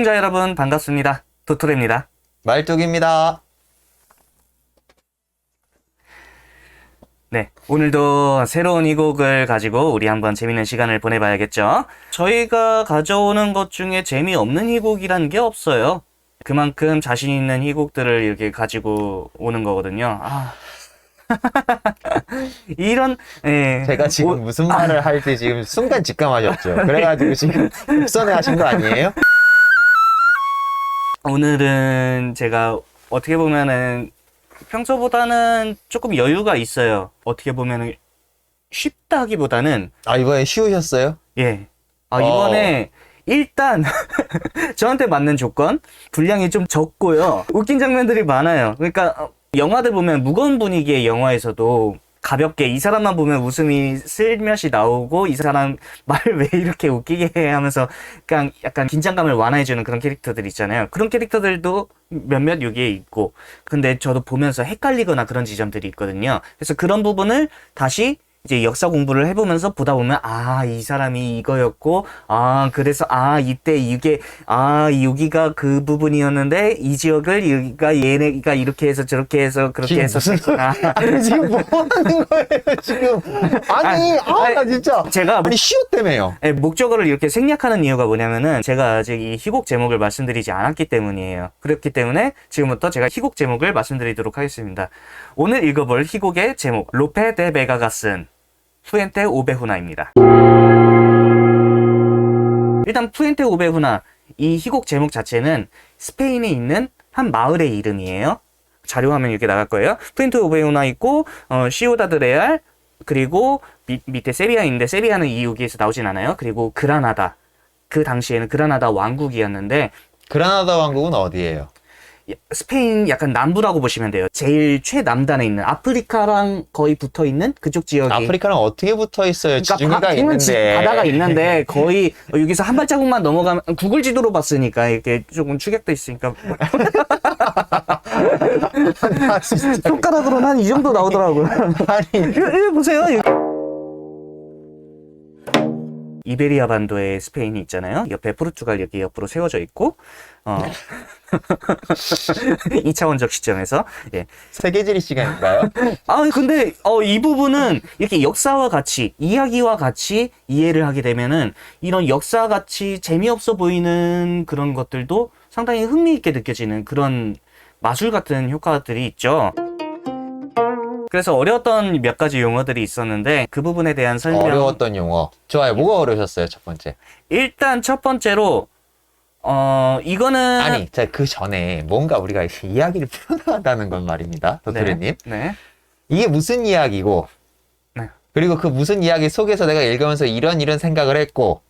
시청자 여러분 반갑습니다. 도토레입니다. 말뚝입니다. 네, 오늘도 새로운 희곡을 가지고 우리 한번 재밌는 시간을 보내봐야겠죠. 저희가 가져오는 것 중에 재미없는 희곡이란 게 없어요. 그만큼 자신 있는 희곡들을 이렇게 가지고 오는 거거든요. 이런, 예. 제가 지금 무슨 말을 할지 지금 순간 직감하셨죠? 그래가지고 지금 급선회 하신 거 아니에요? 오늘은 제가 어떻게 보면은 평소보다는 조금 여유가 있어요. 어떻게 보면은 쉽다기보다는 이번에 쉬우셨어요? 예. 이번에 일단 저한테 맞는 조건 분량이 좀 적고요. 웃긴 장면들이 많아요. 그러니까 영화들 보면 무거운 분위기의 영화에서도 가볍게 이 사람만 보면 웃음이 슬며시 나오고 이 사람 말 왜 이렇게 웃기게 해 하면서 그냥 약간 긴장감을 완화해주는 그런 캐릭터들 있잖아요. 그런 캐릭터들도 몇몇 여기에 있고, 근데 저도 보면서 헷갈리거나 그런 지점들이 있거든요. 그래서 그런 부분을 다시 이제 역사 공부를 해보면서 보다 보면 이 사람이 이거였고, 그래서 이때 이게 여기가 그 부분이었는데 이 지역을 여기가 얘네가 이렇게 해서 저렇게 해서 그렇게 해서 아니 지금 뭐 하는 거예요 지금? 나 진짜 제가 쉬웠다며요. 목적어를 이렇게 생략하는 이유가 뭐냐면은 제가 아직 이 희곡 제목을 말씀드리지 않았기 때문이에요. 그렇기 때문에 지금부터 제가 희곡 제목을 말씀드리도록 하겠습니다. 오늘 읽어볼 희곡의 제목, 로페 데 베가가 쓴 푸엔테 오베후나입니다. 일단 푸엔테 오베후나, 이 희곡 제목 자체는 스페인에 있는 한 마을의 이름이에요. 자료 화면 이렇게 나갈 거예요. 푸엔테 오베후나 있고 시오다드 레알, 그리고 밑에 세비야인데 세비야는 이 여기에서 나오진 않아요. 그리고 그라나다, 그 당시에는 그라나다 왕국이었는데, 그라나다 왕국은 어디예요? 스페인 약간 남부라고 보시면 돼요. 제일 최남단에 있는, 아프리카랑 거의 붙어있는 그쪽 지역이. 아프리카랑 어떻게 붙어 있어요? 그러니까 지중해가 있는데. 바다가 있는데 거의 여기서 한 발자국만 넘어가면, 구글 지도로 봤으니까 이렇게 조금 축약돼 있으니까 진짜. 손가락으로는 한 이 정도 나오더라고요. 이거 보세요. 이베리아 반도에 스페인이 있잖아요. 옆에 포르투갈 여기 옆으로 세워져 있고, 2차원적 시점에서, 예. 세계지리 시간인가요? 근데, 이 부분은 이렇게 역사와 같이, 이야기와 같이 이해를 하게 되면은, 이런 역사와 같이 재미없어 보이는 그런 것들도 상당히 흥미있게 느껴지는 그런 마술 같은 효과들이 있죠. 그래서 어려웠던 몇 가지 용어들이 있었는데 그 부분에 대한 설명. 어려웠던 용어. 좋아요. 뭐가 어려우셨어요, 첫 번째? 일단 첫 번째로 이거는 자, 그 전에 뭔가 우리가 이야기를 풀어나간다는 건 말입니다, 도토리님. 네. 이게 무슨 이야기고, 네. 그리고 그 무슨 이야기 속에서 내가 읽으면서 이런 생각을 했고,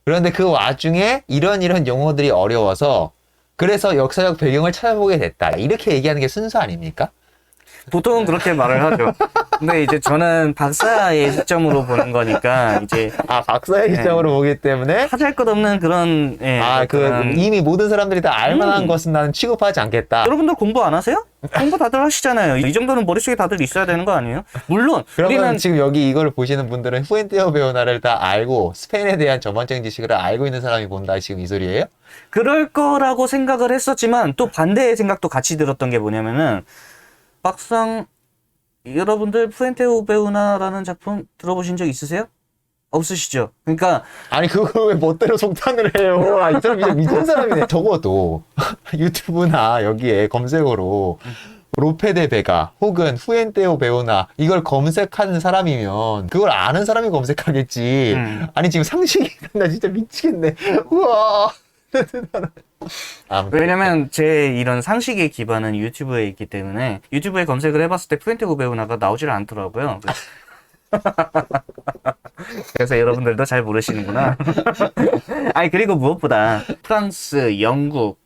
그런데 그 와중에 이런 용어들이 어려워서 그래서 역사적 배경을 찾아보게 됐다. 이렇게 얘기하는 게 순서 아닙니까? 보통은 그렇게 말을 하죠. 근데 이제 저는 박사의 시점으로 보는 거니까 이제 박사의 시점으로 보기 때문에 하잘 것 없는 그런 이미 모든 사람들이 다 알만한 것은 나는 취급하지 않겠다. 여러분들 공부 안 하세요? 공부 다들 하시잖아요. 이 정도는 머릿속에 다들 있어야 되는 거 아니에요? 물론 그러면 우리는 지금 여기 이걸 보시는 분들은 푸엔테 오베후나를 다 알고 스페인에 대한 전반적인 지식을 알고 있는 사람이 본다, 지금 이 소리예요? 그럴 거라고 생각을 했었지만 또 반대의 생각도 같이 들었던 게 뭐냐면은, 막상 여러분들 푸엔테 오베후나라는 작품 들어보신 적 있으세요? 없으시죠? 그러니까 그걸 왜 멋대로 속탄을 해요? 이 사람 진짜 미친 사람이네. 적어도 유튜브나 여기에 검색어로 로페 데 베가 혹은 푸엔테 오베후나 이걸 검색하는 사람이면 그걸 아는 사람이 검색하겠지. 지금 상식이 나 진짜 미치겠네. 우와. 왜냐면 제 이런 상식의 기반은 유튜브에 있기 때문에 유튜브에 검색을 해봤을 때 푸엔테 오베후나가 나오질 않더라고요. 그래서 여러분들도 잘 모르시는구나. 그리고 무엇보다 프랑스, 영국,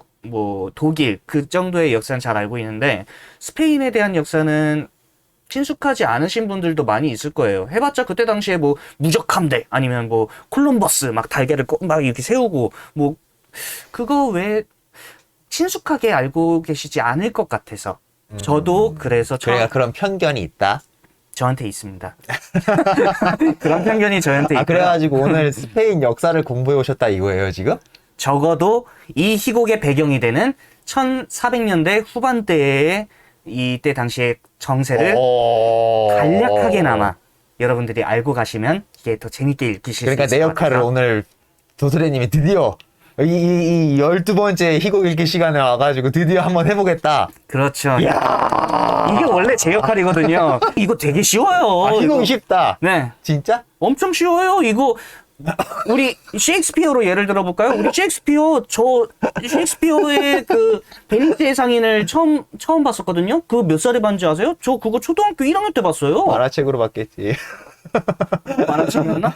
독일 그 정도의 역사는 잘 알고 있는데 스페인에 대한 역사는 친숙하지 않으신 분들도 많이 있을 거예요. 해봤자 그때 당시에 무적 함대 아니면 콜럼버스 막 달걀을 막 이렇게 세우고 그거 왜 친숙하게 알고 계시지 않을 것 같아서 저도 그래서 그런 편견이 있다? 저한테 있습니다. 그런 편견이 저한테 있고요. 그래가지고 오늘 스페인 역사를 공부해 오셨다 이거예요, 지금? 적어도 이 희곡의 배경이 되는 1400년대 후반대의 이때 당시의 정세를 간략하게나마 여러분들이 알고 가시면 이게 더 재밌게 읽히실 그러니까 수 있을 내 것 역할을 같아서. 오늘 도토리님이 드디어 이 12번째 희곡 읽기 시간에 와가지고 드디어 한번 해보겠다. 그렇죠. 이야. 이게 원래 제 역할이거든요. 이거 되게 쉬워요. 아, 희곡이 이거. 쉽다. 네. 진짜? 엄청 쉬워요. 이거 우리 셰익스피어로 예를 들어볼까요? 우리 셰익스피어의 그 베니스의 상인을 처음 봤었거든요. 그거 몇 살에 봤는지 아세요? 저 그거 초등학교 1학년 때 봤어요. 만화책으로 봤겠지. 만화책이었나?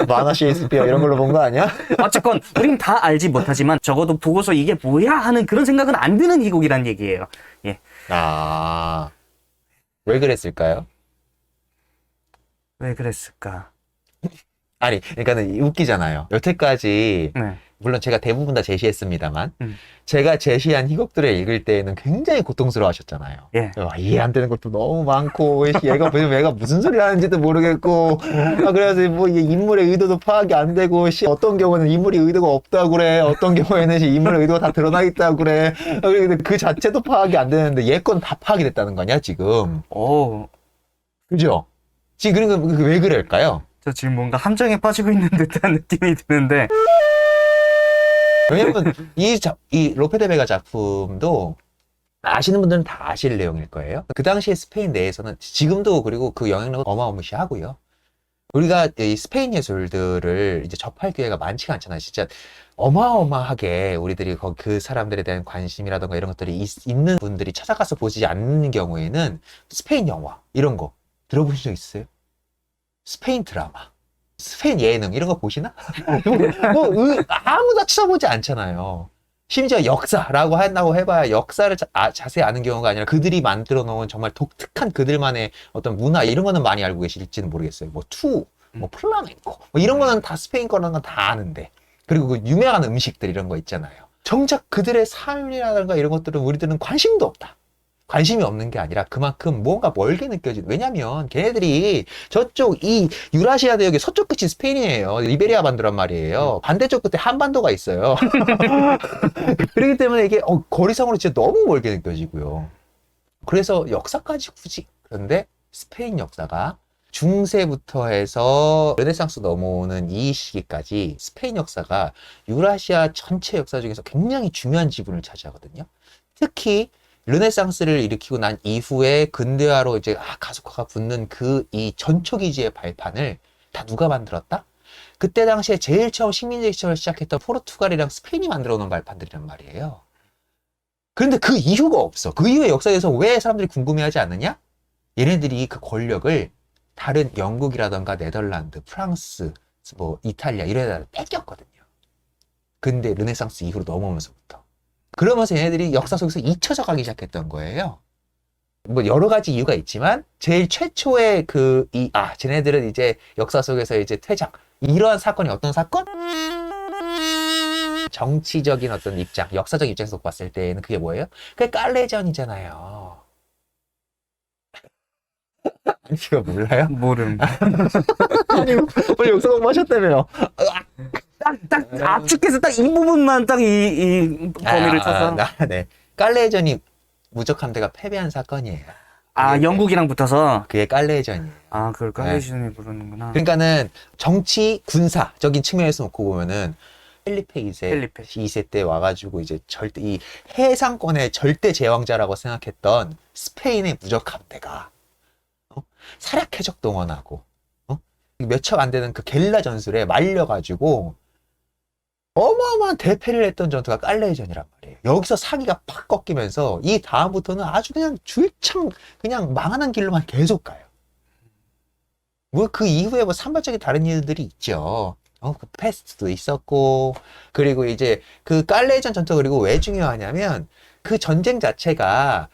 만화 셰익스피어 이런 걸로 본 거 아니야? 어쨌건 우린 다 알지 못하지만 적어도 보고서 이게 뭐야 하는 그런 생각은 안 드는 희곡이란 얘기예요. 예. 아, 왜 그랬을까요? 왜 그랬을까? 아니, 그러니까는 웃기잖아요. 여태까지 네. 물론 제가 대부분 다 제시했습니다만 음. 제가 제시한 희곡들을 읽을 때에는 굉장히 고통스러워 하셨잖아요. 예. 이해 안 되는 것도 너무 많고 얘가 무슨 소리 하는지도 모르겠고 그래서 뭐 이게 인물의 의도도 파악이 안 되고 어떤 경우는 인물이 의도가 없다고 그래. 어떤 경우에는 인물의 의도가 다 드러나 있다고 그래. 근데 그 자체도 파악이 안 되는데 얘 건 다 파악이 됐다는 거냐 지금. 오, 그죠? 지금 그러니까 왜 그럴까요? 저 지금 뭔가 함정에 빠지고 있는 듯한 느낌이 드는데. 왜냐면 이 로페 데 베가 작품도 아시는 분들은 다 아실 내용일 거예요. 그 당시에 스페인 내에서는 지금도 그리고 그 영향력은 어마어마시하고요. 우리가 이 스페인 예술들을 이제 접할 기회가 많지가 않잖아요. 진짜 어마어마하게 우리들이 그 사람들에 대한 관심이라던가 이런 것들이 있는 분들이 찾아가서 보지 않는 경우에는 스페인 영화 이런 거 들어보신 적 있어요? 스페인 드라마, 스페인 예능 이런 거 보시나? 아무도 찾아보지 않잖아요. 심지어 역사라고 한다고 해봐야 역사를 자세히 아는 경우가 아니라 그들이 만들어 놓은 정말 독특한 그들만의 어떤 문화 이런 거는 많이 알고 계실지는 모르겠어요. 뭐 플라멩코 뭐 이런 거는 다 스페인 거라는 건 다 아는데 그리고 그 유명한 음식들 이런 거 있잖아요. 정작 그들의 삶이라든가 이런 것들은 우리들은 관심도 없다. 관심이 없는 게 아니라 그만큼 뭔가 멀게 느껴지는. 왜냐면 걔네들이 저쪽 이 유라시아 대역의 서쪽 끝이 스페인이에요. 리베리아 반도란 말이에요. 반대쪽 끝에 한반도가 있어요. 그렇기 때문에 이게 거리상으로 진짜 너무 멀게 느껴지고요. 그래서 역사까지 굳이 그런데 스페인 역사가 중세부터 해서 르네상스 넘어오는 이 시기까지 스페인 역사가 유라시아 전체 역사 중에서 굉장히 중요한 지분을 차지하거든요. 특히 르네상스를 일으키고 난 이후에 근대화로 이제 가속화가 붙는 이 전초기지의 발판을 다 누가 만들었다? 그때 당시에 제일 처음 식민지 시절을 시작했던 포르투갈이랑 스페인이 만들어 놓은 발판들이란 말이에요. 그런데 그 이유가 없어. 그 이후의 역사에 대해서 왜 사람들이 궁금해하지 않느냐? 얘네들이 그 권력을 다른 영국이라던가 네덜란드, 프랑스, 뭐 이탈리아 이런 데다 뺏겼거든요. 근데 르네상스 이후로 넘어오면서부터. 그러면서 얘네들이 역사 속에서 잊혀져 가기 시작했던 거예요. 뭐 여러 가지 이유가 있지만 제일 최초의 쟤네들은 이제 역사 속에서 이제 퇴장. 이러한 사건이 어떤 사건? 정치적인 어떤 입장, 역사적 입장에서 봤을 때는 그게 뭐예요? 그게 깔레전이잖아요. 아니, 이거 몰라요? 모름. 아니, 원래 역사 공부하셨다며요. 딱 압축해서 딱 이 부분만 딱 이 범위를 쳐서. 네. 깔레전이 무적 함대가 패배한 사건이에요. 영국이랑 붙어서. 그게 깔레전이에요. 그걸 깔레전이 부르는구나. 그러니까는 정치 군사적인 측면에서 놓고 보면은 펠리페 2세 때 와가지고 이제 절대 이 해상권의 절대 제왕자라고 생각했던 스페인의 무적 함대가 사략 해적 동원하고 몇 척 안 되는 그 게릴라 전술에 말려가지고 어마어마한 대패를 했던 전투가 깔레전이란 말이에요. 여기서 사기가 팍 꺾이면서 이 다음부터는 아주 그냥 줄창 그냥 망하는 길로만 계속 가요. 뭐 그 이후에 뭐 산발적인 다른 일들이 있죠. 그 패스트도 있었고 그리고 이제 그 깔레전 전투 그리고 왜 중요하냐면 그 전쟁 자체가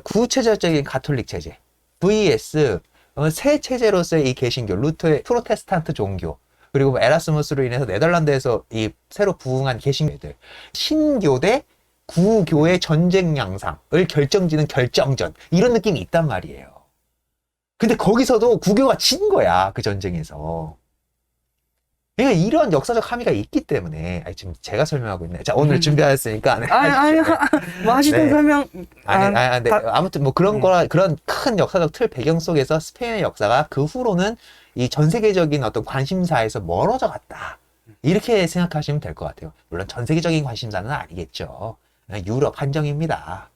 구체적인 가톨릭 체제 vs 새 체제로서의 이 개신교 루터의 프로테스탄트 종교 그리고 에라스무스로 인해서 네덜란드에서 이 새로 부흥한 개신교들 신교 대 구교의 전쟁 양상을 결정지는 결정전 이런 느낌이 있단 말이에요. 근데 거기서도 구교가 진 거야 그 전쟁에서. 그러니까 이런 역사적 함의가 있기 때문에 지금 제가 설명하고 있네. 자, 오늘 준비하였으니까 아니, 뭐 하시던 네. 설명. 네. 아무튼 뭐 그런 거라 그런 큰 역사적 틀 배경 속에서 스페인의 역사가 그 후로는 이 전 세계적인 어떤 관심사에서 멀어져 갔다. 이렇게 생각하시면 될 것 같아요. 물론 전 세계적인 관심사는 아니겠죠. 그냥 유럽 한정입니다.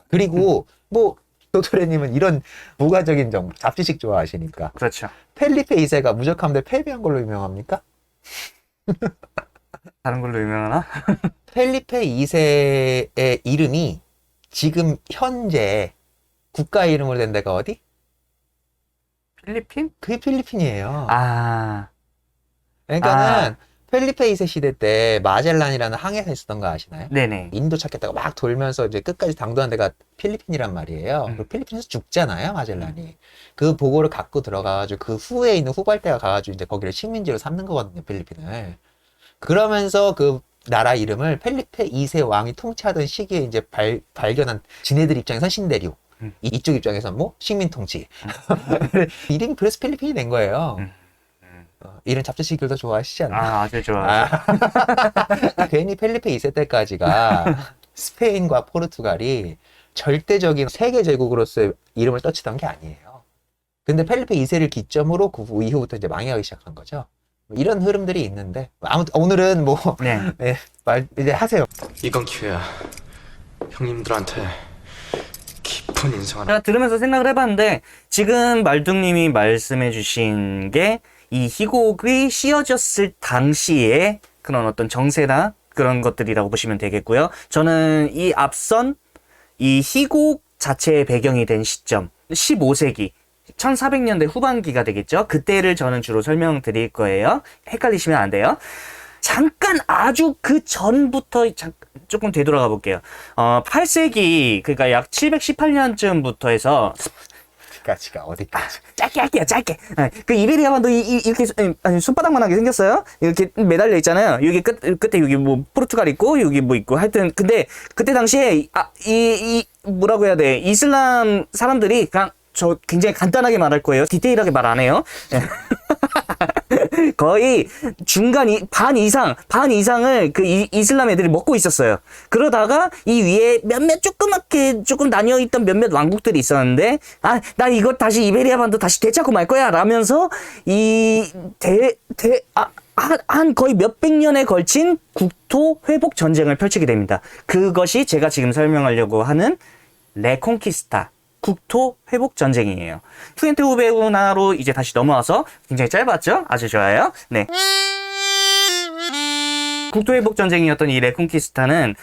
그리고 뭐 도토레님은 이런 부가적인 정보, 잡지식 좋아하시니까 그렇죠. 펠리페 2세가 무적함대 패배한 걸로 유명합니까? 다른 걸로 유명하나? 펠리페 2세의 이름이 지금 현재 국가 이름으로 된 데가 어디? 필리핀? 그게 필리핀이에요. 아, 그러니까는 펠리페 2세 시대 때 마젤란이라는 항해가 있었던 거 아시나요? 네네. 인도 찾겠다고 막 돌면서 이제 끝까지 당도한 데가 필리핀이란 말이에요. 그 필리핀에서 죽잖아요, 마젤란이. 그 보고를 갖고 들어가가지고 그 후에 있는 후발대가 가가지고 이제 거기를 식민지로 삼는 거거든요, 필리핀을. 그러면서 그 나라 이름을 펠리페 2세 왕이 통치하던 시기에 이제 발견한 지네들 입장에선 신대륙. 이쪽 입장에선 뭐 식민 통치. 이름이 그래서 필리핀이 된 거예요. 이런 잡지식을 더 좋아하시지 않나요? 아주 좋아. 괜히 펠리페 2세 때까지가 스페인과 포르투갈이 절대적인 세계 제국으로서의 이름을 떠치던 게 아니에요. 근데 펠리페 2세를 기점으로 그 이후부터 이제 망해가기 시작한 거죠. 이런 흐름들이 있는데 아무튼 오늘은 뭐 네. 네, 말 이제 하세요. 이건 기회야. 형님들한테 깊은 인상을. 제가 들으면서 생각을 해봤는데, 지금 말둥님이 말씀해주신 게, 이 희곡이 씌어졌을 당시에 그런 어떤 정세나 그런 것들이라고 보시면 되겠고요. 저는 이 앞선 이 희곡 자체의 배경이 된 시점, 15세기, 1400년대 후반기가 되겠죠. 그때를 저는 주로 설명드릴 거예요. 헷갈리시면 안 돼요. 잠깐 아주 그 전부터 조금 되돌아가 볼게요. 8세기, 그러니까 약 718년쯤부터 해서 까지가 어디까지? 짧게 할게요, 짧게. 그 이베리아 반도 이렇게 손바닥만하게 생겼어요. 이렇게 매달려 있잖아요. 여기 끝에 여기 뭐 포르투갈 있고 여기 뭐 있고 하여튼 근데 그때 당시에 뭐라고 해야 돼? 이슬람 사람들이 그냥 저 굉장히 간단하게 말할 거예요. 디테일하게 말 안 해요. 거의 반 이상을 그 이슬람 애들이 먹고 있었어요. 그러다가 이 위에 몇몇 조그맣게 조금 나뉘어있던 몇몇 왕국들이 있었는데, 나 이거 다시 이베리아 반도 다시 되찾고 말 거야 라면서 한 거의 몇백 년에 걸친 국토 회복 전쟁을 펼치게 됩니다. 그것이 제가 지금 설명하려고 하는 레콘키스타. 국토 회복 전쟁이에요. 푸엔테우베우나로 이제 다시 넘어와서 굉장히 짧았죠? 아주 좋아요. 네. 국토 회복 전쟁이었던 이 레콘키스타는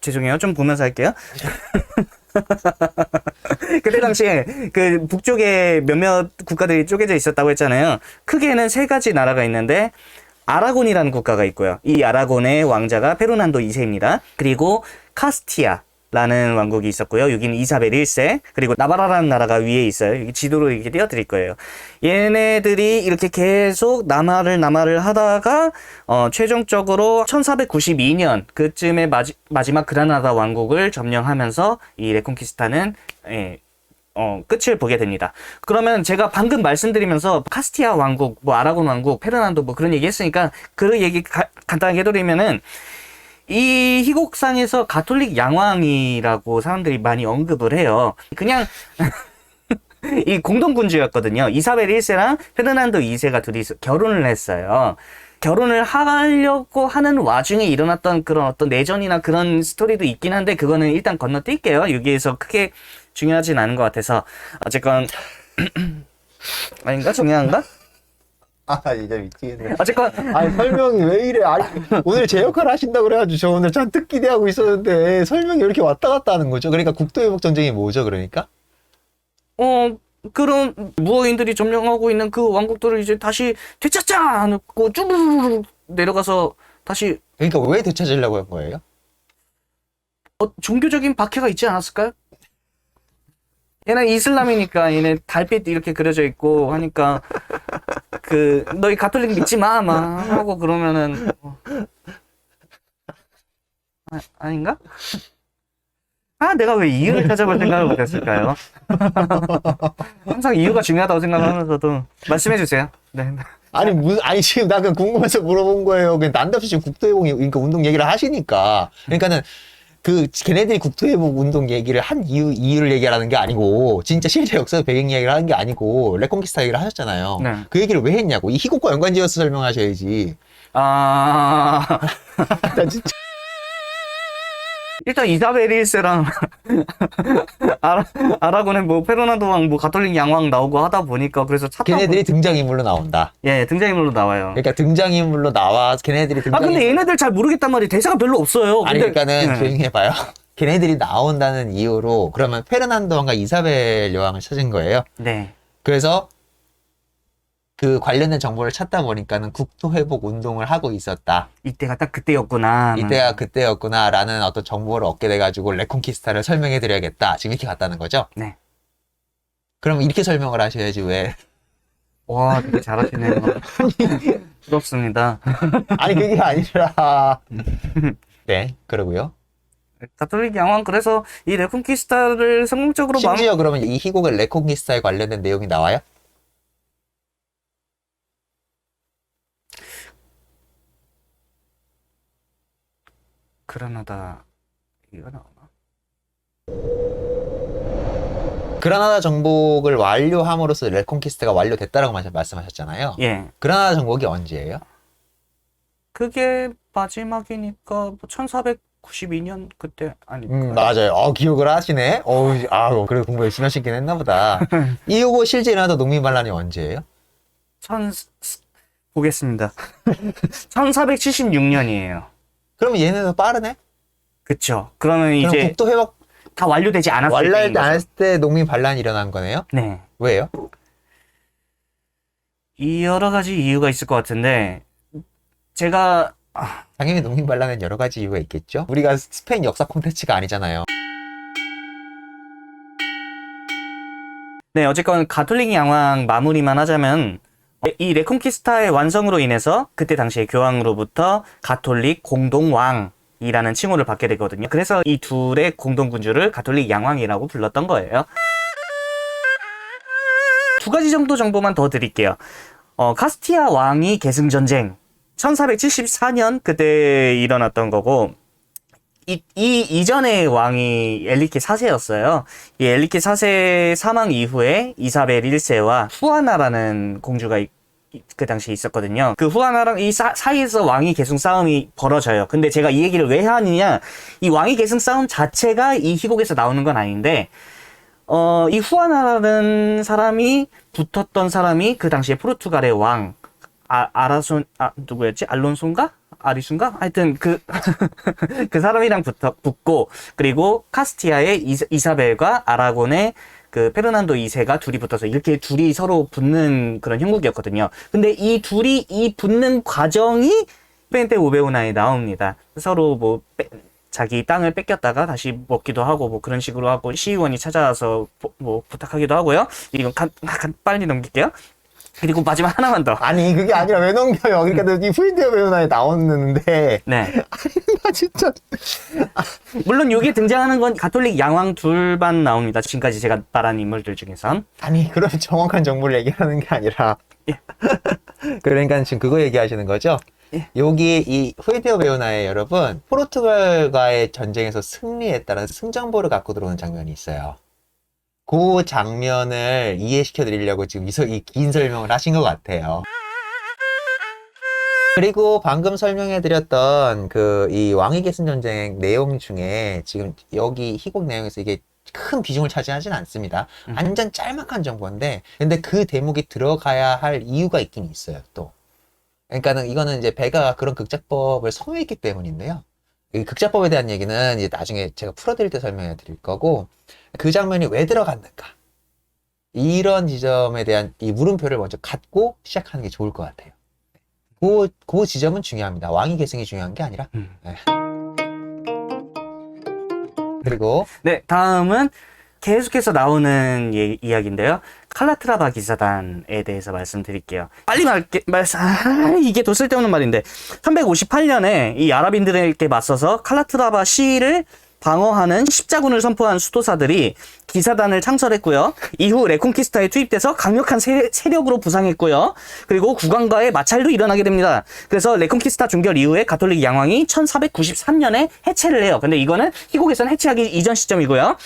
죄송해요. 좀 보면서 할게요. 그때 당시에 그 북쪽에 몇몇 국가들이 쪼개져 있었다고 했잖아요. 크게는 세 가지 나라가 있는데 아라곤이라는 국가가 있고요. 이 아라곤의 왕자가 페르난도 2세입니다. 그리고 카스티아 라는 왕국이 있었고요. 여기는 이사벨 1세. 그리고 나바라라는 나라가 위에 있어요. 여기 지도로 이렇게 띄워드릴 거예요. 얘네들이 이렇게 계속 남하를 하다가 최종적으로 1492년 그쯤에 마지막 그라나다 왕국을 점령하면서 이 레콘키스타는 끝을 보게 됩니다. 그러면 제가 방금 말씀드리면서 카스티아 왕국, 뭐 아라곤 왕국, 페르난도 뭐 그런 얘기 했으니까 그 얘기 간단하게 해드리면은 이 희곡상에서 가톨릭 양왕이라고 사람들이 많이 언급을 해요. 그냥 이 공동군주였거든요. 이사벨 1세랑 페르난도 2세가 둘이 결혼을 했어요. 결혼을 하려고 하는 와중에 일어났던 그런 어떤 내전이나 그런 스토리도 있긴 한데 그거는 일단 건너뛸게요. 여기에서 크게 중요하진 않은 것 같아서 어쨌건 아닌가? 중요한가? 이제 미치겠네. 어쨌건 설명이 왜 이래? 오늘 제 역할 하신다고 그래가지고 저 오늘 잔뜩 기대하고 있었는데 설명이 이렇게 왔다 갔다 하는 거죠. 그러니까 국토회복 전쟁이 뭐죠, 그러니까? 그런 무어인들이 점령하고 있는 그 왕국들을 이제 다시 되찾자 하고 쭈르르르 내려가서 다시 그러니까 왜 되찾으려고 한 거예요? 종교적인 박해가 있지 않았을까요? 얘는 이슬람이니까 얘네 달빛 이렇게 그려져 있고 하니까 너희 가톨릭 믿지 마 하고 그러면은 아닌가? 내가 왜 이유를 찾아볼 생각을 못했을까요? 항상 이유가 중요하다고 생각하면서도 말씀해 주세요. 네. 아니, 지금 나 그냥 궁금해서 물어본 거예요. 그냥 난답시 지금 국토회복, 그러니까 운동 얘기를 하시니까. 그러니까는 걔네들이 국토회복 운동 얘기를 한 이유를 얘기하는 게 아니고, 진짜 실제 역사 배경 이야기를 하는 게 아니고, 레콘키스타 얘기를 하셨잖아요. 네. 그 얘기를 왜 했냐고. 이 희곡과 연관지어서 설명하셔야지. 아, 나 진짜. 일단 이사벨 1세랑 아라곤의 뭐 페르난도 왕, 뭐 가톨릭 양왕 나오고 하다 보니까 그래서 찾다 걔네들이 등장인물로 나온다. 예, 등장인물로 나와요. 그러니까 등장인물로 나와, 걔네들이 아, 근데 얘네들 잘 모르겠단 말이에요. 대사가 별로 없어요. 아니, 근데, 그러니까는 예. 조용히 해봐요. 걔네들이 나온다는 이유로 그러면 페르난도 왕과 이사벨 여왕을 찾은 거예요. 네. 그래서 그 관련된 정보를 찾다 보니까는 국토회복 운동을 하고 있었다. 이때가 딱 그때였구나. 이때가 그때였구나라는 어떤 정보를 얻게 돼가지고 레콘키스타를 설명해 드려야겠다. 지금 이렇게 갔다는 거죠? 네. 그럼 이렇게 설명을 하셔야지 왜? 와, 되게 잘하시네요. 부럽습니다. 아니 그게 아니라. 네, 그러고요. 가톨릭 양왕, 그래서 이 레콘키스타를 성공적으로 심지어 그러면 이 희곡의 레콘키스타에 관련된 내용이 나와요? 그라나다 이거 나오나? 그라나다 정복을 완료함으로써 레콘키스타가 완료됐다라고 말씀하셨잖아요. 예. 그라나다 정복이 언제예요? 그게 마지막이니까 뭐 1492년 그때 아닐까요? 맞아요. 기억을 하시네. 그래 공부 열심히 하시긴 했나 보다. 이거 실제 일어나던 농민 반란이 언제예요? 보겠습니다. 1476년이에요. 그러면 얘네는 빠르네? 그쵸. 그러면 그럼 이제 국토 회복 다 완료되지 않았을 완료할 때인 때 안 거죠. 했을 때 농민 반란이 일어난 거네요? 네. 왜요? 이 여러 가지 이유가 있을 것 같은데 제가 당연히 농민 반란은 여러 가지 이유가 있겠죠? 우리가 스페인 역사 콘텐츠가 아니잖아요. 네, 어쨌건 가톨릭 양왕 마무리만 하자면 이 레콘키스타의 완성으로 인해서 그때 당시에 교황으로부터 가톨릭 공동왕이라는 칭호를 받게 되거든요. 그래서 이 둘의 공동군주를 가톨릭 양왕이라고 불렀던 거예요. 두 가지 정도 정보만 더 드릴게요. 카스티아 왕이 계승전쟁 1474년 그때 일어났던 거고, 이전의 왕이 엘리케 4세였어요. 이 엘리케 4세 사망 이후에 이사벨 1세와 후아나라는 공주가 그 당시에 있었거든요. 그 후아나랑 이 사이에서 왕위 계승 싸움이 벌어져요. 근데 제가 이 얘기를 왜 하느냐, 이 왕위 계승 싸움 자체가 이 희곡에서 나오는 건 아닌데, 이 후아나라는 사람이 붙었던 사람이 그 당시에 포르투갈의 왕, 누구였지? 알론소인가? 아리순가? 하여튼 그 사람이랑 붙고, 그리고 카스티아의 이사벨과 아라곤의 그 페르난도 2세가 둘이 붙어서 이렇게 둘이 서로 붙는 그런 형국이었거든요. 근데 이 둘이 붙는 과정이 푸엔테 오베우나에 나옵니다. 서로 뭐 자기 땅을 뺏겼다가 다시 먹기도 하고 뭐 그런 식으로 하고, 시의원이 찾아와서 뭐 부탁하기도 하고요. 이건 빨리 넘길게요. 그리고 마지막 하나만 더. 아니 그게 아니라 왜 넘겨요? 그러니까 이 푸엔테 오베우나에 나왔는데. 네. 아니 나 진짜. 물론 여기에 등장하는 건 가톨릭 양왕 둘만 나옵니다. 지금까지 제가 말한 인물들 중에선. 아니 그럼 정확한 정보를 얘기하는 게 아니라. 예. 그러니까 지금 그거 얘기하시는 거죠? 예. 여기 이 푸엔테 오베우나에 여러분 포르투갈과의 전쟁에서 승리했다는 승전보를 갖고 들어오는 장면이 있어요. 그 장면을 이해시켜 드리려고 지금 이 긴 설명을 하신 것 같아요. 그리고 방금 설명해 드렸던 이 왕위 계승 전쟁 내용 중에 지금 여기 희곡 내용에서 이게 큰 비중을 차지하진 않습니다. 완전 짤막한 정보인데, 근데 그 대목이 들어가야 할 이유가 있긴 있어요, 또. 그러니까는 이거는 이제 배가가 그런 극작법을 선호했기 때문인데요. 이 극작법에 대한 얘기는 이제 나중에 제가 풀어드릴 때 설명해 드릴 거고, 그 장면이 왜 들어갔는가, 이런 지점에 대한 이 물음표를 먼저 갖고 시작하는 게 좋을 것 같아요. 그 지점은 중요합니다. 왕위 계승이 중요한 게 아니라. 네. 그리고 네, 다음은 계속해서 나오는 이야기인데요. 칼라트라바 기사단에 대해서 말씀드릴게요. 빨리 이게 더 쓸데없는 말인데, 1158년에 이 아랍인들에게 맞서서 칼라트라바 시를 방어하는 십자군을 선포한 수도사들이 기사단을 창설했고요. 이후 레콘키스타에 투입돼서 강력한 세력으로 부상했고요. 그리고 국왕과의 마찰도 일어나게 됩니다. 그래서 레콘키스타 종결 이후에 가톨릭 양왕이 1493년에 해체를 해요. 근데 이거는 희곡에서는 해체하기 이전 시점이고요.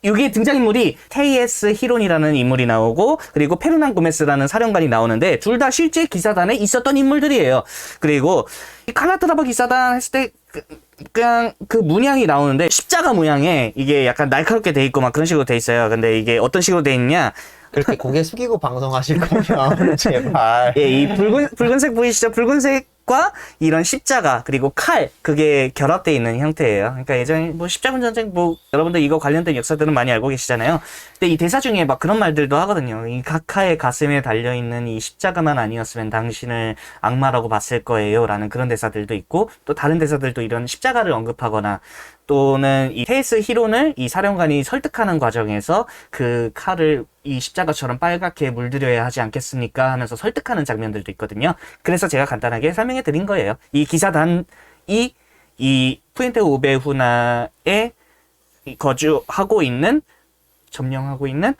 여기 등장인물이 테이에스 히론이라는 인물이 나오고 그리고 페르난 고메스라는 사령관이 나오는데 둘 다 실제 기사단에 있었던 인물들이에요. 그리고 이 칼라트라바 기사단 했을 때 그냥 그 문양이 나오는데 십자가 모양에 이게 약간 날카롭게 돼 있고 막 그런 식으로 돼 있어요. 근데 이게 어떤 식으로 돼 있냐? 그렇게 고개 숙이고 방송하실 거면 제발. 예, 이 붉은색 보이시죠? 붉은색과 이런 십자가 그리고 칼 그게 결합되어 있는 형태예요. 그러니까 예전에 뭐 십자군 전쟁 뭐 여러분들 이거 관련된 역사들은 많이 알고 계시잖아요. 근데 이 대사 중에 막 그런 말들도 하거든요. 이 각하의 가슴에 달려 있는 이 십자가만 아니었으면 당신을 악마라고 봤을 거예요라는 그런 대사들도 있고 또 다른 대사들도 이런 십자가를 언급하거나 또는 이 테이스 히론을 이 사령관이 설득하는 과정에서 그 칼을 이 십자가처럼 빨갛게 물들여야 하지 않겠습니까? 하면서 설득하는 장면들도 있거든요. 그래서 제가 간단하게 설명해 드린 거예요. 이 기사단이 이 푸엔테 오베후나에 거주하고 있는 점령하고 있는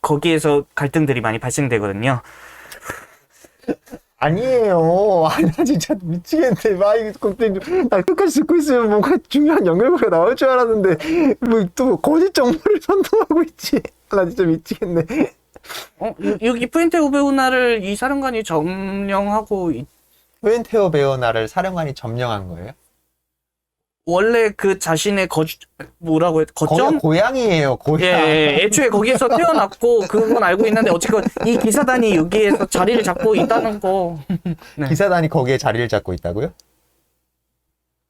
거기에서 갈등들이 많이 발생되거든요. 아니에요. 아, 나 진짜 미치겠네. 막, 이거 갑자기 나 끝까지 듣고 있으면 뭔가 중요한 연결고리가 나올 줄 알았는데, 뭐 또 거짓 정보를 선동하고 있지. 나 진짜 미치겠네. 여기 푸엔테 오베우나를 이 사령관이 점령하고 푸엔테오 베오나를 사령관이 점령한 거예요? 원래 그 자신의 뭐라고 했 거기가 거점? 고향이에요, 고향. 예, 애초에 거기에서 태어났고 그건 알고 있는데 어쨌건 이 기사단이 여기에서 자리를 잡고 있다는 거. 네. 기사단이 거기에 자리를 잡고 있다고요?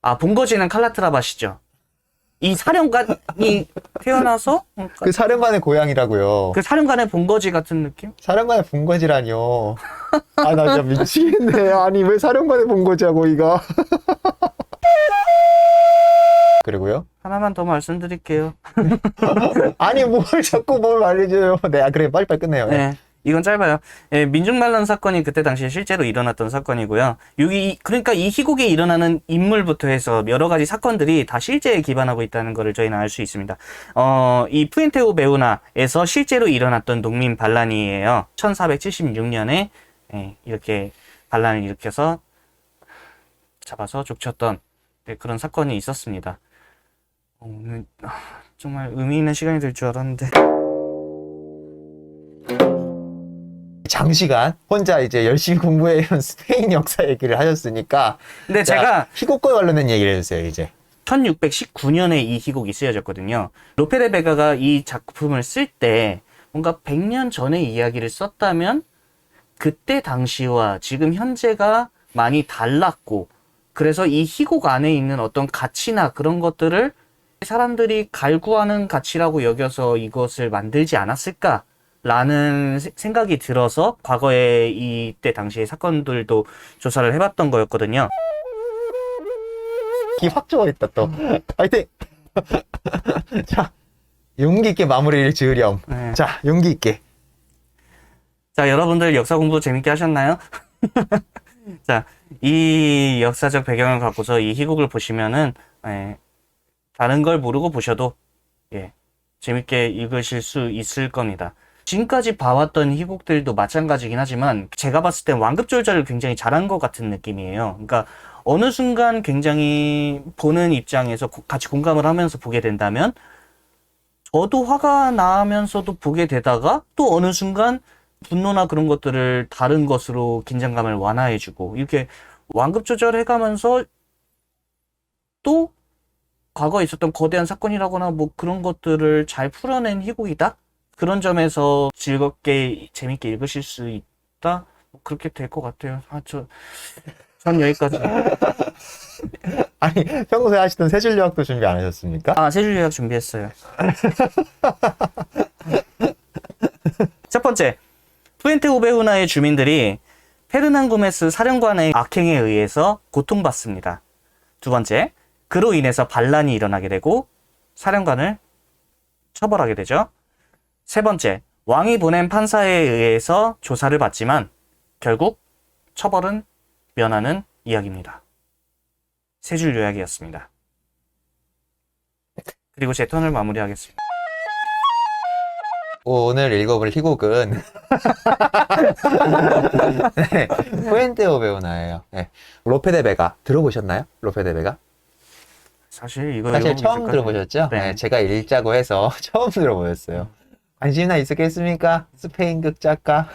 아, 본거지는 칼라트라바시죠. 이 사령관이 태어나서 그 사령관의 고향이라고요. 그 사령관의 본거지 같은 느낌? 사령관의 본거지라뇨. 아, 나 진짜 미치겠네. 아니, 왜 사령관의 본거지하고 이거. 그리고요? 하나만 더 말씀드릴게요. 아니, 뭘 자꾸 뭘 말해줘요. 네, 아, 그래, 빨리빨리 끝내요. 네. 이건 짧아요. 예, 민중반란 사건이 그때 당시에 실제로 일어났던 사건이고요. 그러니까 이 희곡에 일어나는 인물부터 해서 여러 가지 사건들이 다 실제에 기반하고 있다는 것을 저희는 알 수 있습니다. 이 푸엔테오 베우나에서 실제로 일어났던 농민 반란이에요. 1476년에 이렇게 반란을 일으켜서 잡아서 족쳤던 그런 사건이 있었습니다. 오늘 정말 의미 있는 시간이 될 줄 알았는데. 장시간 혼자 이제 열심히 공부해온 스페인 역사 얘기를 하셨으니까. 근데 자, 제가 희곡과 관련된 얘기를 해주세요, 이제. 1619년에 이 희곡이 쓰여졌거든요. 로페 데 베가가 이 작품을 쓸 때 뭔가 100년 전의 이야기를 썼다면 그때 당시와 지금 현재가 많이 달랐고 그래서 이 희곡 안에 있는 어떤 가치나 그런 것들을 사람들이 갈구하는 가치라고 여겨서 이것을 만들지 않았을까? 라는 생각이 들어서 과거에 이때 당시의 사건들도 조사를 해봤던 거였거든요. 기 확 좋아했다, 또. 화이팅! 자, 용기 있게 마무리를 지으렴. 네. 자, 용기 있게. 자, 여러분들 역사 공부 재밌게 하셨나요? 자, 이 역사적 배경을 갖고서 이 희곡을 보시면은, 다른 걸 모르고 보셔도, 재밌게 읽으실 수 있을 겁니다. 지금까지 봐왔던 희곡들도 마찬가지긴 하지만, 제가 봤을 땐 완급절절을 굉장히 잘한 것 같은 느낌이에요. 그러니까, 어느 순간 굉장히 보는 입장에서 같이 공감을 하면서 보게 된다면, 저도 화가 나면서도 보게 되다가, 또 어느 순간, 분노나 그런 것들을 다른 것으로 긴장감을 완화해주고 이렇게 완급 조절해가면서 또 과거에 있었던 거대한 사건이라거나 뭐 그런 것들을 잘 풀어낸 희곡이다? 그런 점에서 즐겁게 재밌게 읽으실 수 있다? 뭐 그렇게 될 것 같아요. 전 여기까지. 아니, 평소에 하시던 세 줄 요약도 준비 안 하셨습니까? 아, 세 줄 요약 준비했어요. 첫 번째, 푸엔테 오베후나의 주민들이 페르난 고메스 사령관의 악행에 의해서 고통받습니다. 두 번째, 그로 인해서 반란이 일어나게 되고 사령관을 처벌하게 되죠. 세 번째, 왕이 보낸 판사에 의해서 조사를 받지만 결국 처벌은 면하는 이야기입니다. 세 줄 요약이었습니다. 그리고 제 턴을 마무리하겠습니다. 오늘 읽어볼 희곡은 네, 후엔테오 배우나예요. 네. 로페 데 베가 들어보셨나요? 로페 데 베가? 사실 이거 사실 읽어보기 처음 전까지- 들어보셨죠? 네. 네, 제가 읽자고 해서 처음 들어보셨어요. 관심이나 있었겠습니까? 스페인 극 작가.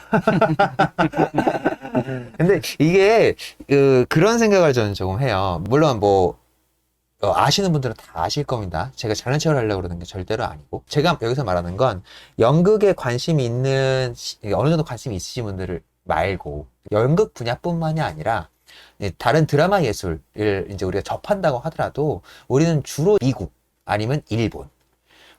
근데 이게 그런 생각을 저는 조금 해요. 물론 뭐 아시는 분들은 다 아실 겁니다. 제가 장난치러 하려고 그러는 게 절대로 아니고, 제가 여기서 말하는 건 연극에 관심이 있는 어느 정도 관심이 있으신 분들을 말고 연극 분야뿐만이 아니라 다른 드라마 예술을 이제 우리가 접한다고 하더라도 우리는 주로 미국 아니면 일본,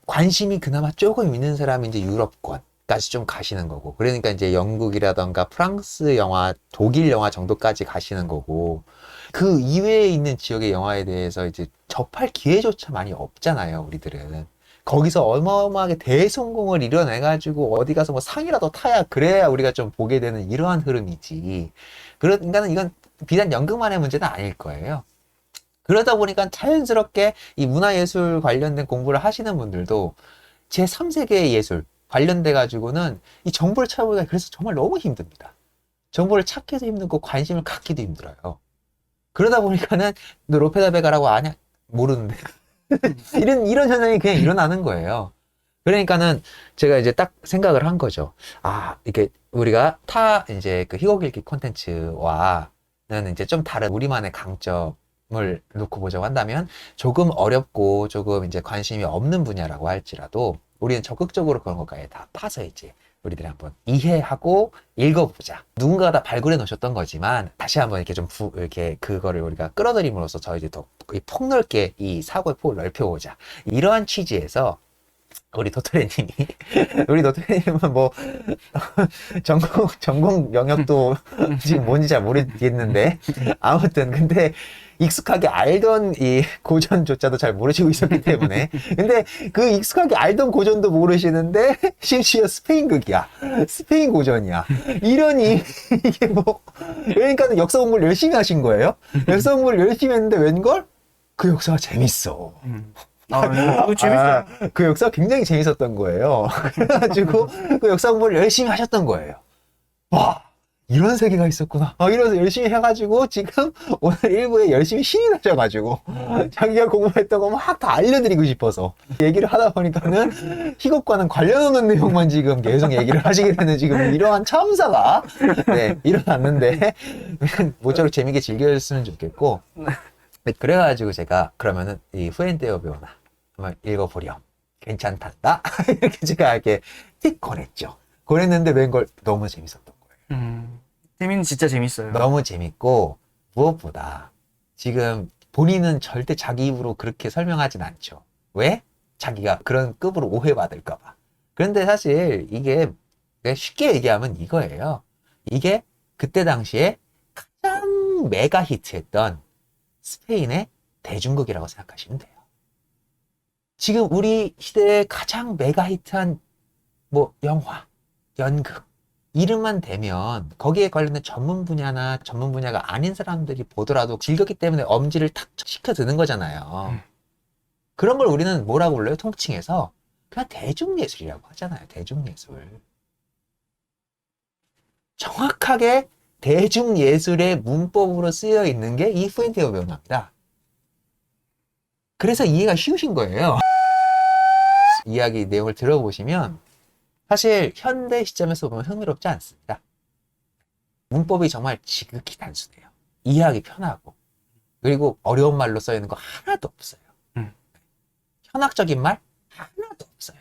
관심이 그나마 조금 있는 사람이 이제 유럽권까지 좀 가시는 거고, 그러니까 이제 영국이라던가 프랑스 영화, 독일 영화 정도까지 가시는 거고, 그 이외에 있는 지역의 영화에 대해서 이제 접할 기회조차 많이 없잖아요, 우리들은. 거기서 어마어마하게 대성공을 이뤄내가지고 어디 가서 뭐 상이라도 타야, 그래야 우리가 좀 보게 되는 이러한 흐름이지. 그러니까는 이건 비단 연극만의 문제는 아닐 거예요. 그러다 보니까 자연스럽게 이 문화예술 관련된 공부를 하시는 분들도 제3세계의 예술 관련돼 가지고는 이 정보를 찾아보기가 그래서 정말 너무 힘듭니다. 정보를 찾기도 힘들고 관심을 갖기도 힘들어요. 그러다 보니까는 너 로페 데 베가라고 아냐? 모르는데 이런 현상이 그냥 일어나는 거예요. 그러니까는 제가 이제 딱 생각을 한 거죠. 아, 이게 우리가 타 이제 그 희곡 읽기 콘텐츠와는 이제 좀 다른 우리만의 강점을 놓고 보자고 한다면, 조금 어렵고 조금 이제 관심이 없는 분야라고 할지라도 우리는 적극적으로 그런 것까지 다 파서 이제 우리들이 한번 이해하고 읽어보자. 누군가가 다 발굴해 놓으셨던 거지만 다시 한번 이렇게 좀 이렇게 그거를 우리가 끌어들임으로써 저 이제 더 폭넓게 이 사고의 폭을 넓혀보자. 이러한 취지에서 우리 도토리님이 우리 도토리님은 뭐 전공 영역도 지금 뭔지 잘 모르겠는데, 아무튼 근데 익숙하게 알던 이 고전조차도 잘 모르시고 있었기 때문에, 근데 그 익숙하게 알던 고전도 모르시는데 심지어 스페인 극이야, 스페인 고전이야, 이러니 이게 뭐, 그러니까 역사 공부를 열심히 하신 거예요. 역사 공부를 열심히 했는데 웬걸 그 역사가 재밌어. 이거 재밌어요. 그 역사가 굉장히 재밌었던 거예요. 그래가지고 그 역사 공부를 열심히 하셨던 거예요. 와, 이런 세계가 있었구나. 이러면서 열심히 해가지고 지금 오늘 일부에 열심히 신이 나셔가지고 자기가 공부했던 거 막 다 알려드리고 싶어서 얘기를 하다 보니까는 희곡과는 관련 없는 내용만 지금 계속 얘기를 하시게 되는 지금 이러한 참사가 일어났는데 모쪼록 재밌게 즐겨줬으면 좋겠고, 그래가지고 제가 그러면은 이 후엔테오 배우나 한번 읽어보렴, 괜찮단다 이렇게 제가 이렇게 틱 권했죠. 권했는데 웬걸 너무 재밌었던 거예요. 재미는 진짜 재밌어요. 너무 재밌고, 무엇보다 지금 본인은 절대 자기 입으로 그렇게 설명하진 않죠. 왜? 자기가 그런 급으로 오해받을까봐. 그런데 사실 이게 쉽게 얘기하면 이거예요. 이게 그때 당시에 가장 메가 히트했던 스페인의 대중극이라고 생각하시면 돼요. 지금 우리 시대에 가장 메가 히트한 뭐 영화, 연극 이름만 대면 거기에 관련된 전문 분야나 전문 분야가 아닌 사람들이 보더라도 즐겼기 때문에 엄지를 탁 시켜드는 거잖아요. 그런 걸 우리는 뭐라고 불러요? 통칭해서 그냥 대중예술이라고 하잖아요. 대중예술. 정확하게 대중예술의 문법으로 쓰여 있는 게 이 후엔테오 배우나입니다. 그래서 이해가 쉬우신 거예요. 이야기 내용을 들어보시면 사실 현대 시점에서 보면 흥미롭지 않습니다. 문법이 정말 지극히 단순해요. 이해하기 편하고, 그리고 어려운 말로 써 있는 거 하나도 없어요. 현학적인 말 하나도 없어요.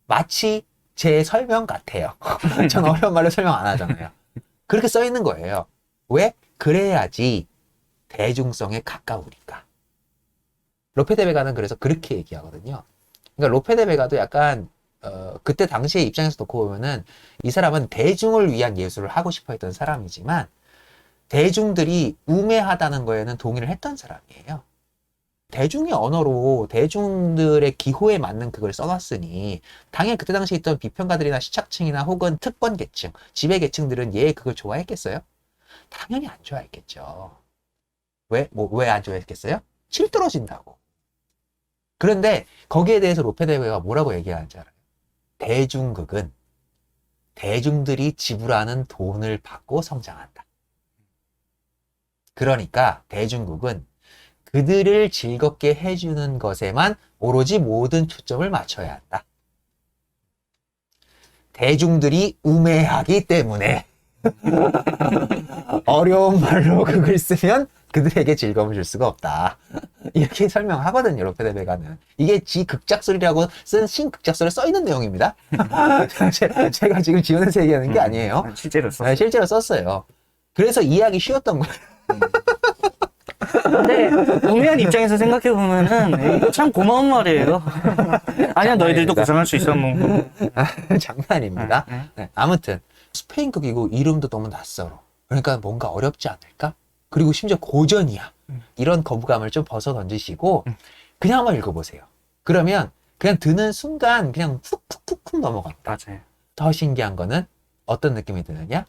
마치 제 설명 같아요. 전 어려운 말로 설명 안 하잖아요. 그렇게 써 있는 거예요. 왜? 그래야지 대중성에 가까우니까. 로페 데 베가는 그래서 그렇게 얘기하거든요. 그러니까 로페 데 베가도 약간 그때 당시의 입장에서 놓고 보면은 이 사람은 대중을 위한 예술을 하고 싶어 했던 사람이지만 대중들이 우매하다는 거에는 동의를 했던 사람이에요. 대중의 언어로 대중들의 기호에 맞는 그걸 써놨으니 당연히 그때 당시에 있던 비평가들이나 시착층이나 혹은 특권 계층, 지배 계층들은 얘 그걸 좋아했겠어요? 당연히 안 좋아했겠죠. 왜 안 좋아했겠어요? 칠 떨어진다고. 그런데 거기에 대해서 로페 데 베가가 뭐라고 얘기하는지 알아요? 대중극은 대중들이 지불하는 돈을 받고 성장한다. 그러니까 대중극은 그들을 즐겁게 해주는 것에만 오로지 모든 초점을 맞춰야 한다. 대중들이 우매하기 때문에 어려운 말로 극을 쓰면 그들에게 즐거움을 줄 수가 없다. 이렇게 설명하거든요, 로페 데 베가는. 이게 지 극작설이라고 쓴 신극작설에 써있는 내용입니다. 제가 지금 지어내서 얘기하는 게 아니에요. 실제로 썼어요. 네, 실제로 썼어요. 그래서 이해하기 쉬웠던 거예요. 근데 우매한 입장에서 생각해 보면은 이거 참 고마운 말이에요. 아니야 너희들도 고생할 수 있어 뭐. 장난입니다. 네, 아무튼 스페인 극이고 이름도 너무 낯설어. 그러니까 뭔가 어렵지 않을까? 그리고 심지어 고전이야. 이런 거부감을 좀 벗어 던지시고 그냥 한번 읽어보세요. 그러면 그냥 드는 순간 그냥 훅훅훅훅 넘어간다. 맞아요. 더 신기한 거는 어떤 느낌이 드느냐?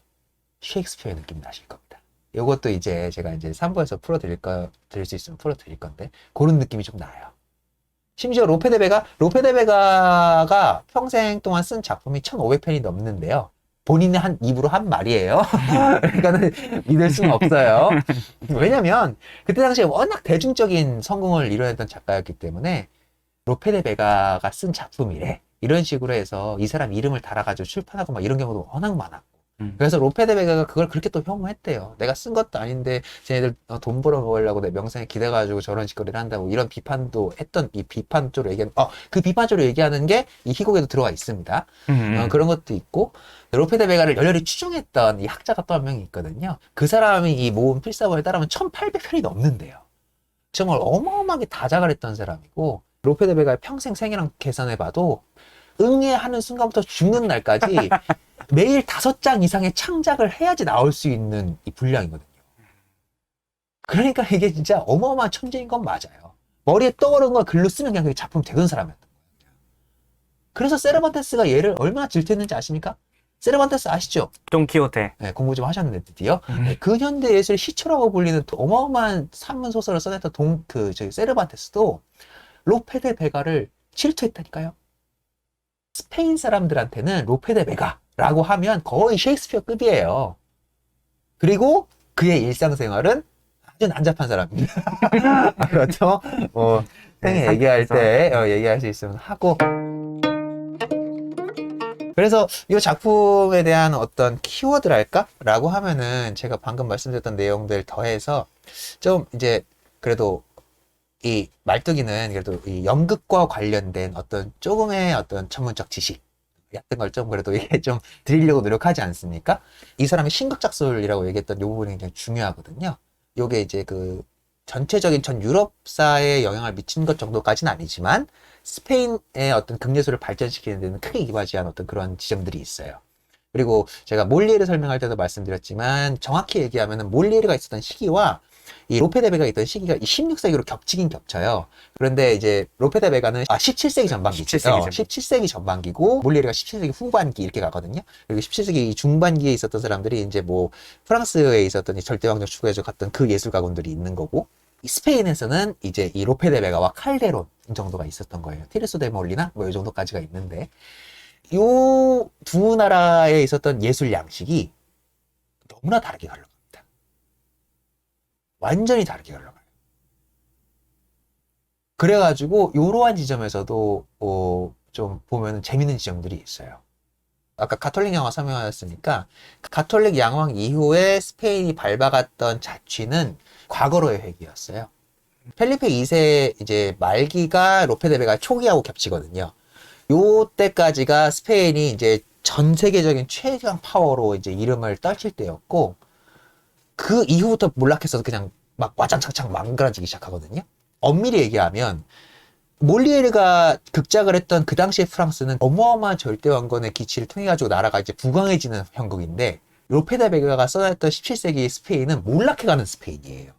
셰익스피어의 느낌이 나실 겁니다. 이것도 이제 제가 이제 3부에서 드릴 수 있으면 풀어드릴 건데 그런 느낌이 좀 나요. 심지어 로페 데 베가가 평생 동안 쓴 작품이 1500편이 넘는데요. 본인이 입으로 한 말이에요. 그러니까는 믿을 수는 없어요. 왜냐면 그때 당시에 워낙 대중적인 성공을 이뤄냈던 작가였기 때문에 로페 데 베가가 쓴 작품이래. 이런 식으로 해서 이 사람 이름을 달아가지고 출판하고 막 이런 경우도 워낙 많았고. 그래서 로페 데 베가가 그걸 그렇게 또 혐오했대요. 내가 쓴 것도 아닌데 쟤네들 돈 벌어 먹으려고 내 명성에 기대가지고 저런 짓거리를 한다고 이런 비판도 했던 이 비판 쪽으로 얘기하는 그 비판 쪽으로 얘기하는 게 이 희곡에도 들어와 있습니다. 그런 것도 있고 로페 데 베가를 열렬히 추종했던 이 학자가 또 한 명이 있거든요. 그 사람이 이 모은 필사본에 따르면 1800편이 넘는데요. 정말 어마어마하게 다작을 했던 사람이고 로페 데 베가의 평생 생애랑 계산해봐도 응애하는 순간부터 죽는 날까지 매일 5장 이상의 창작을 해야지 나올 수 있는 이 분량이거든요. 그러니까 이게 진짜 어마어마한 천재인 건 맞아요. 머리에 떠오르는 걸 글로 쓰는 그냥 그게 작품 되는 사람이었던 거예요. 그래서 세르반테스가 얘를 얼마나 질투했는지 아십니까? 세르반테스 아시죠? 돈키호테. 네, 공부 좀 하셨는데 드디어 네, 근현대 예술의 시초라고 불리는 어마어마한 산문 소설을 써냈던 세르반테스도 로페 데 베가를 질투했다니까요. 스페인 사람들한테는 로페 데 베가라고 하면 거의 셰익스피어급이에요. 그리고 그의 일상생활은 아주 난잡한 사람입니다. 그렇죠? 생애 얘기할 때 얘기할 수 있으면 하고. 그래서 이 작품에 대한 어떤 키워드랄까? 라고 하면은 제가 방금 말씀드렸던 내용들 더해서 좀 이제 그래도 이 말뚝이는 그래도 이 연극과 관련된 어떤 조금의 어떤 전문적 지식 같은 걸 좀 그래도 이게 좀 드리려고 노력하지 않습니까? 이 사람이 신극작술이라고 얘기했던 이 부분이 굉장히 중요하거든요. 요게 이제 그 전체적인 전 유럽사에 영향을 미친 것 정도까지는 아니지만 스페인의 어떤 극예술을 발전시키는 데는 크게 이바지한 어떤 그런 지점들이 있어요. 그리고 제가 몰리에르 설명할 때도 말씀드렸지만 정확히 얘기하면 몰리에르가 있었던 시기와 이 로페 데 베가가 있던 시기가 16세기로 겹치긴 겹쳐요. 그런데 이제 로페 데 베가는 17세기 전반기죠. 17세기 전반기고 몰리에르가 17세기 후반기 이렇게 가거든요. 그리고 17세기 중반기에 있었던 사람들이 이제 뭐 프랑스에 있었던 절대왕정 추구해서 갔던 그 예술 가군들이 있는 거고 이 스페인에서는 이제 이 로페 데 베가와 칼데론 정도가 있었던 거예요. 티르소 데 몰리나 뭐 이 정도까지가 있는데 요 두 나라에 있었던 예술 양식이 너무나 다르게 흘러갑니다. 완전히 다르게 흘러가요. 그래가지고 이러한 지점에서도 좀 보면 재밌는 지점들이 있어요. 아까 가톨릭 양화 설명하셨으니까 가톨릭 양왕 이후에 스페인이 밟아갔던 자취는 과거로의 회귀였어요. 펠리페 2세 이제 말기가 로페 데 베가 초기하고 겹치거든요. 요때까지가 스페인이 이제 전 세계적인 최강 파워로 이제 이름을 떨칠 때였고 그 이후부터 몰락해서 그냥 막 와장창창 망가지기 시작하거든요. 엄밀히 얘기하면 몰리에르가 극작을 했던 그 당시의 프랑스는 어마어마한 절대왕건의 기치를 통해 가지고 나라가 이제 부강해지는 형국인데 로페 데 베가가 써냈던 17세기 스페인은 몰락해가는 스페인이에요.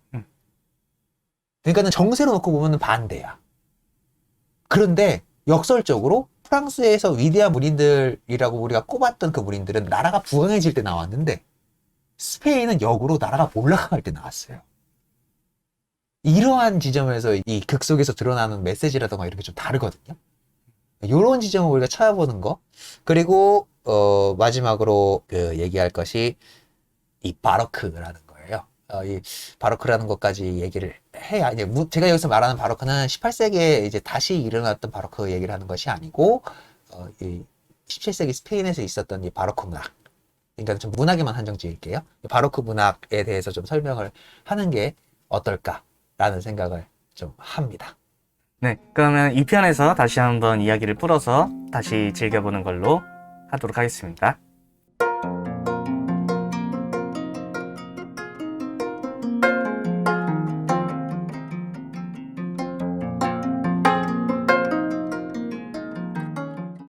그러니까는 정세로 놓고 보면 반대야. 그런데 역설적으로 프랑스에서 위대한 문인들이라고 우리가 꼽았던 그 문인들은 나라가 부강해질 때 나왔는데 스페인은 역으로 나라가 몰락할 때 나왔어요. 이러한 지점에서 이 극 속에서 드러나는 메시지라던가 이런 게 좀 다르거든요. 이런 지점을 우리가 찾아보는 거. 그리고 마지막으로 그 얘기할 것이 이 바로크라는 거예요. 이 바로크라는 것까지 얘기를 해야 이제 제가 여기서 말하는 바로크는 18세기에 이제 다시 일어났던 바로크 얘기를 하는 것이 아니고 이 17세기 스페인에서 있었던 이 바로크 문학. 그러니까 좀 문학에만 한정 지을게요. 바로크 문학에 대해서 좀 설명을 하는 게 어떨까라는 생각을 좀 합니다. 네, 그러면 2편에서 다시 한번 이야기를 풀어서 다시 즐겨보는 걸로 하도록 하겠습니다.